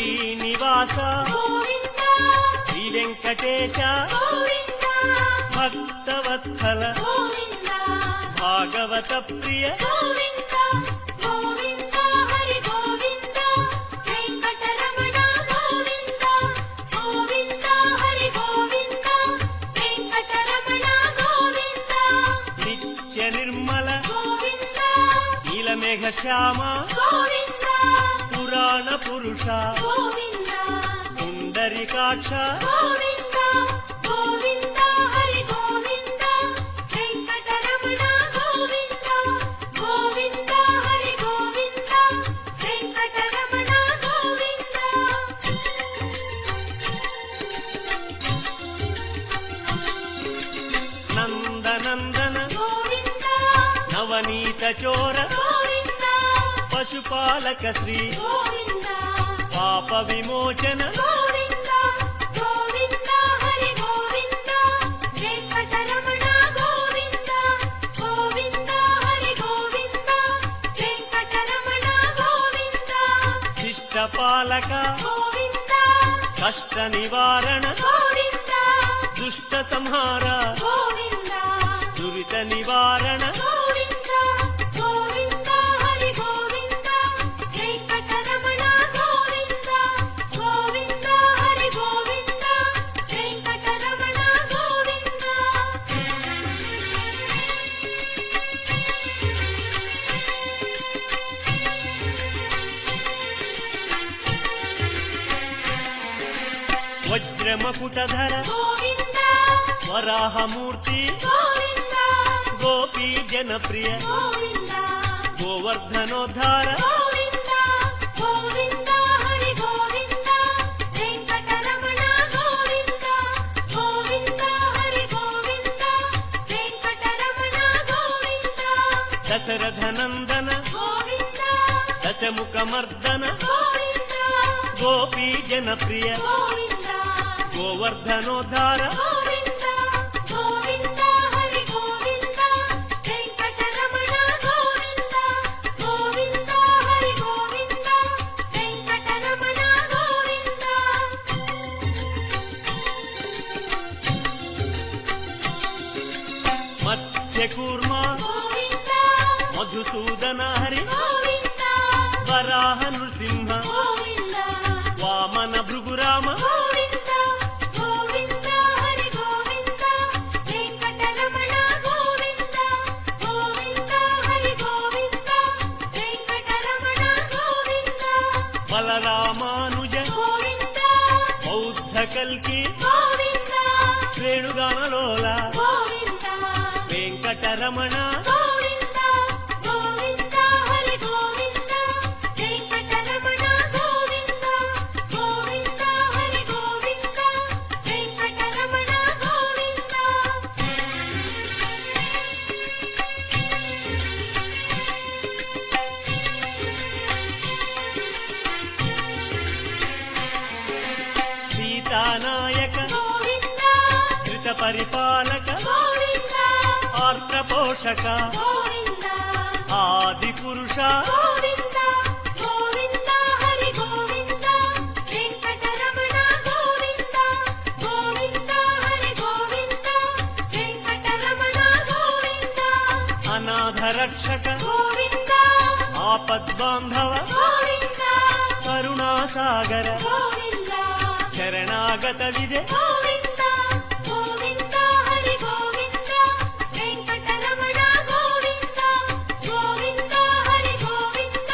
శ్రీనివాస గోవింద శ్రీ వెంకటేశ గోవింద భక్తవత్సల గోవింద భాగవత ప్రియ గోవింద గోవింద హరి గోవింద వెంకటరమణ గోవింద గోవింద హరి గోవింద వెంకటరమణ గోవింద నిత్య నిర్మల గోవింద నీలమేఘ శ్యామ గోవింద పురాణ పురుష గోవింద పుండరీకాక్ష గోవింద గోవింద హరి గోవింద వెంకటరమణ గోవింద గోవింద హరి గోవింద వెంకటరమణ గోవింద నందనందన గోవింద నవనీత చోర గోవింద పశుపాలక శ్రీ గోవింద పాప విమోచన గోవింద గోవింద హరి గోవింద వెంకటరమణ గోవింద గోవింద హరి గోవింద వెంకటరమణ గోవింద శిష్టపాలక గోవింద కష్ట నివారణ గోవింద దుష్ట సంహార గోవింద దురిత నివారణ గోవింద గోవింద హరి గోవింద వెంకటరమణ గోవింద గోవింద హరి గోవింద వెంకటరమణ గోవింద వజ్రమకుటధర గోవింద వరాహమూర్తి గోవింద గోపీ జనప్రియ గోవింద గోవర్ధనోద్ధార గోవింద గోవింద హరి గోవింద వెంకటరమణ గోవింద గోవింద హరి గోవింద వెంకటరమణ గోవింద దశరథనందన గోవింద దశముఖమర్దన గోవింద గోపీ జనప్రియ గోవింద గోవర్ధనోద్ధార గోవింద గోవింద హరి గోవింద వెంకటరమణ గోవింద గోవింద హరి గోవింద వెంకటరమణ గోవింద మత్స్యకూర్మ గోవింద మధుసూదన హరి గోవింద వరాహ నృసింహ గోవింద వామన భృగురామ గోవింద గోవింద హరి గోవింద వెంకటరమణ గోవింద గోవింద హరి గోవింద వెంకటరమణ గోవింద బలరామానుజ గోవింద బౌద్ధ కల్కి గోవింద శ్రేణుగానలోల గోవింద వెంకటరమణ గోవింద గోవింద హరి గోవింద వెంకటరమణ గోవింద గోవింద హరి గోవింద వెంకటరమణ గోవింద సీతానాయక గోవింద ధృత పరిపాలక గోవింద ఆర్ద్ర పోషక గోవింద ఆది పురుష గోవింద గోవింద హరి గోవింద వెంకటరమణ గోవింద గోవింద హరి గోవింద వెంకటరమణ గోవింద అనాథ రక్షక గోవింద ఆపద్బాంధవ గోవింద కరుణాసాగర గోవింద శరణాగత విదే గోవింద గోవింద హరి గోవింద వెంకటరమణ గోవింద గోవింద హరి గోవింద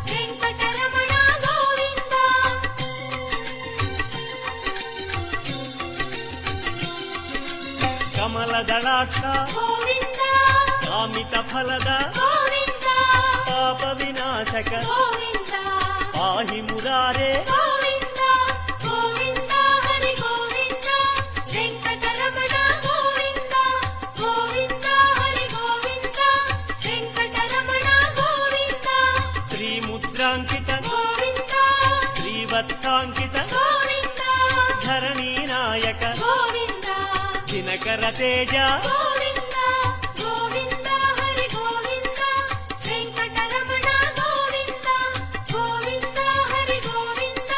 వెంకటరమణ గోవింద కమలదళాక్ష గోవింద కామిత ఫలద గోవింద పాప వినాశక గోవింద పాహి మురారే గోవింద గోవింద హరి గోవింద వెంకటరమణ గోవింద గోవింద హరి గోవింద వెంకటరమణ గోవింద శ్రీముద్రాంకిత గోవింద శ్రీవత్సాంకిత గోవింద ధరణీ నాయక గోవింద దినకర తేజ గోవింద గోవింద హరి గోవింద వెంకటరమణ గోవింద గోవింద హరి గోవింద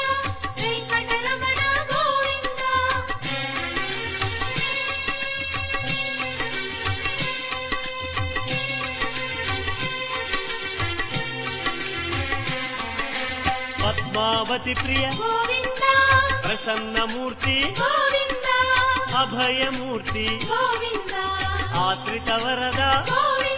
పద్మావతి ప్రియ గోవింద ప్రసన్నమూర్తి గోవింద అభయమూర్తి గోవింద ఆశ్రిత వరద గోవింద